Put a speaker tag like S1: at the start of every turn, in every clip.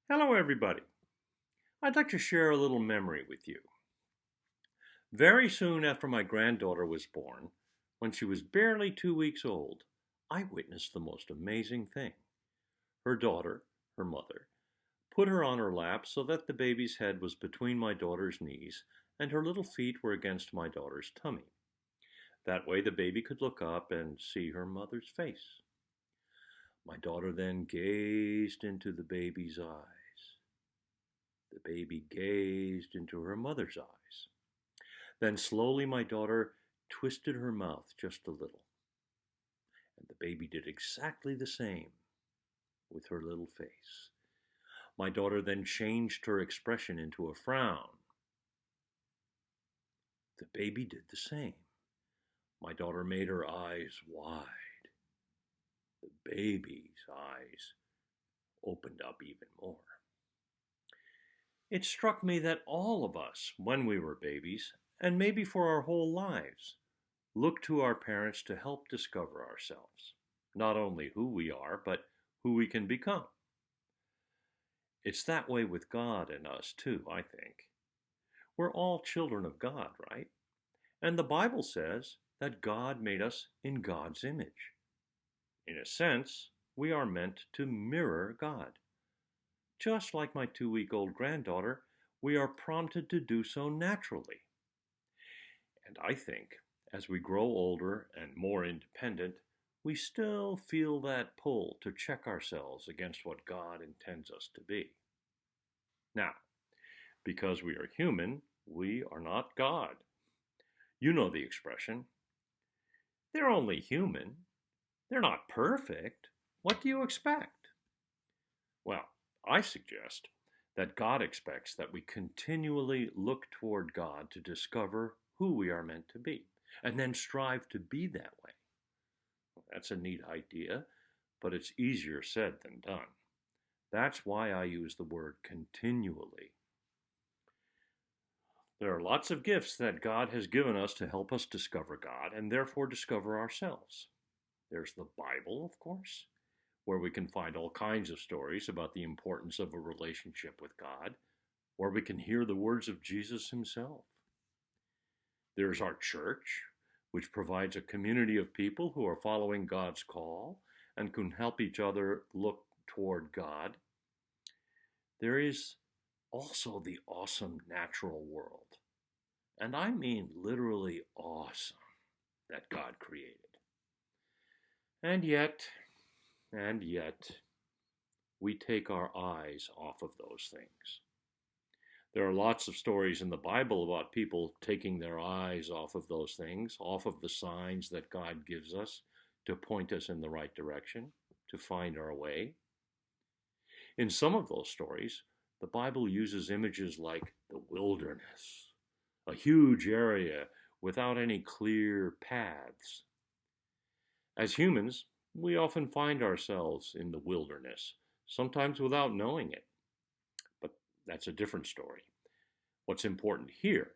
S1: Hello, everybody. I'd like to share a little memory with you. Very soon after my granddaughter was born, when she was barely 2 weeks old, I witnessed the most amazing thing. Her daughter, her mother, put her on her lap so that the baby's head was between my daughter's knees and her little feet were against my daughter's tummy. That way the baby could look up and see her mother's face. My daughter then gazed into the baby's eyes. The baby gazed into her mother's eyes. Then slowly my daughter twisted her mouth just a little, and the baby did exactly the same with her little face. My daughter then changed her expression into a frown. The baby did the same. My daughter made her eyes wide. The baby's eyes opened up even more. It struck me that all of us, when we were babies, and maybe for our whole lives, look to our parents to help discover ourselves, not only who we are, but who we can become. It's that way with God and us too, I think. We're all children of God, right? And the Bible says that God made us in God's image. In a sense, we are meant to mirror God. Just like my 2-week-old granddaughter, we are prompted to do so naturally. And I think as we grow older and more independent, we still feel that pull to check ourselves against what God intends us to be. Now, because we are human, we are not God. You know the expression. They're only human. They're not perfect. What do you expect? Well, I suggest that God expects that we continually look toward God to discover who we are meant to be, and then strive to be that way. Well, that's a neat idea, but it's easier said than done. That's why I use the word continually. There are lots of gifts that God has given us to help us discover God and therefore discover ourselves. There's the Bible, of course, where we can find all kinds of stories about the importance of a relationship with God, or we can hear the words of Jesus himself. There's our church, which provides a community of people who are following God's call and can help each other look toward God. There is also the awesome natural world, and I mean literally awesome, that God created. And yet, we take our eyes off of those things. There are lots of stories in the Bible about people taking their eyes off of those things, off of the signs that God gives us to point us in the right direction, to find our way. In some of those stories, the Bible uses images like the wilderness, a huge area without any clear paths. As humans, we often find ourselves in the wilderness, sometimes without knowing it. But that's a different story. What's important here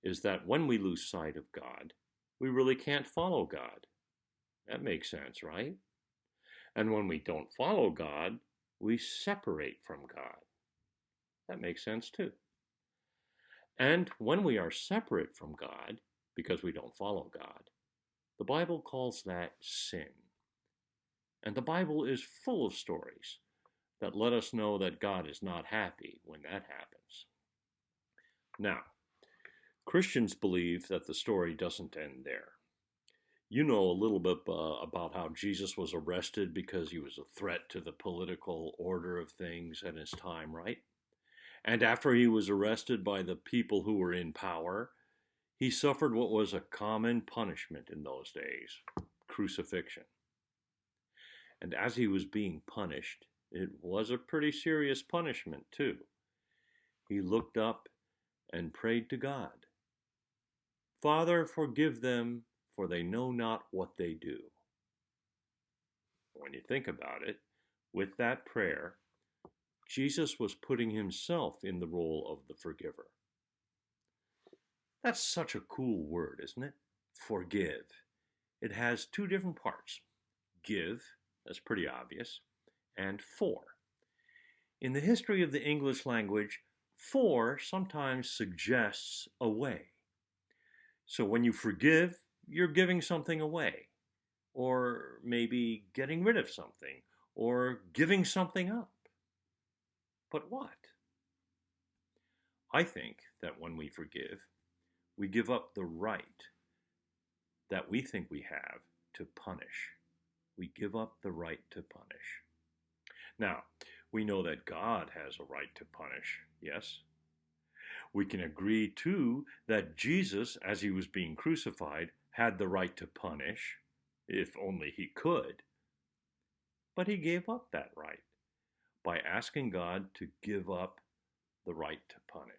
S1: is that when we lose sight of God, we really can't follow God. That makes sense, right? And when we don't follow God, we separate from God. That makes sense too. And when we are separate from God, because we don't follow God, the Bible calls that sin. And the Bible is full of stories that let us know that God is not happy when that happens. Now, Christians believe that the story doesn't end there. You know a little bit about how Jesus was arrested because he was a threat to the political order of things at his time, right? And after he was arrested by the people who were in power, he suffered what was a common punishment in those days, crucifixion. And as he was being punished, it was a pretty serious punishment too. He looked up and prayed to God, "Father, forgive them, for they know not what they do." When you think about it, with that prayer, Jesus was putting himself in the role of the forgiver. That's such a cool word, isn't it? Forgive. It has two different parts. Give, that's pretty obvious, and for. In the history of the English language, for sometimes suggests a way. So when you forgive, you're giving something away, or maybe getting rid of something, or giving something up. But what? I think that when we forgive, we give up the right that we think we have to punish. We give up the right to punish. Now, we know that God has a right to punish, yes? We can agree, too, that Jesus, as he was being crucified, had the right to punish, if only he could. But he gave up that right by asking God to give up the right to punish.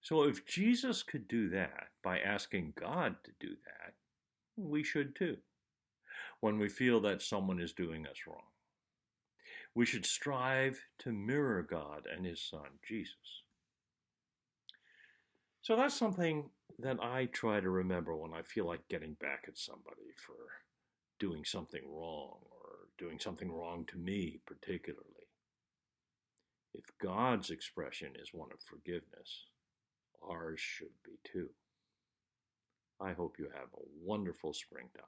S1: So if Jesus could do that by asking God to do that, we should too. When we feel that someone is doing us wrong, we should strive to mirror God and his Son, Jesus. So that's something that I try to remember when I feel like getting back at somebody for doing something wrong or doing something wrong to me particularly. If God's expression is one of forgiveness, ours should be too. I hope you have a wonderful springtime.